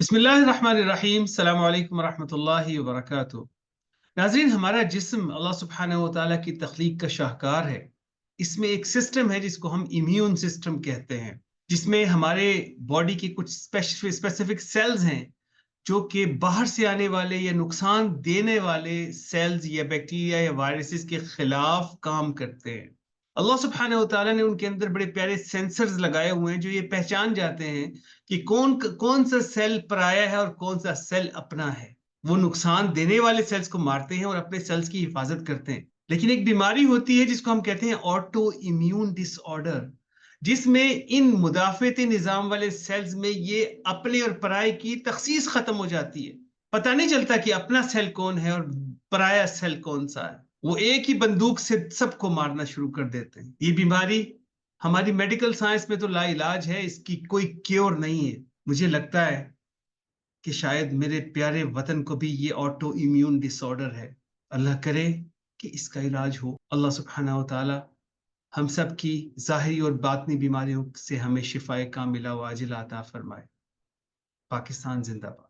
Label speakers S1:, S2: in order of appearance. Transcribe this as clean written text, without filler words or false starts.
S1: बिस्मिल्लाहिर्रहमानिर्रहीम, अस्सलाम वालेकुम रहमतुल्लाहि व बरकातुहू। नाज़रीन, हमारा जिस्म अल्लाह सुब्हानहू व तआला की तख्लीक का शाहकार है। इसमें एक सिस्टम है जिसको हम इम्यून सिस्टम कहते हैं, जिसमें हमारे बॉडी के कुछ स्पेसिफिक सेल्स हैं जो कि बाहर से आने वाले या नुकसान देने वाले सेल्स या बैक्टीरिया या वायरसेस के खिलाफ काम करते हैं। अल्लाह सुब्हानहू व तआला ने उनके अंदर बड़े प्यारे सेंसर्स लगाए हुए हैं जो ये पहचान जाते हैं कि कौन सा सेल पराया है और कौन सा सेल अपना है। वो नुकसान देने वाले सेल्स को मारते हैं और अपने सेल्स की हिफाजत करते हैं। लेकिन एक बीमारी होती है जिसको हम कहते हैं ऑटो इम्यून डिसऑर्डर, जिसमें इन मुदाफियती निजाम वाले सेल्स में ये अपने और पराये की तखसीस खत्म हो जाती है। पता नहीं चलता कि अपना सेल कौन है और पराया सेल कौन सा है। वो एक ही बंदूक से सबको मारना शुरू कर देते हैं। ये बीमारी हमारी मेडिकल साइंस में तो लाइलाज है, इसकी कोई क्योर नहीं है। मुझे लगता है कि शायद मेरे प्यारे वतन को भी ये ऑटो इम्यून डिसऑर्डर है। अल्लाह करे कि इसका इलाज हो। अल्लाह सुब्हानहू व तआला हम सब की ज़ाहिरी और बातनी बीमारियों से हमें शिफाए कामिला व आजिला अता फरमाए। पाकिस्तान जिंदाबाद।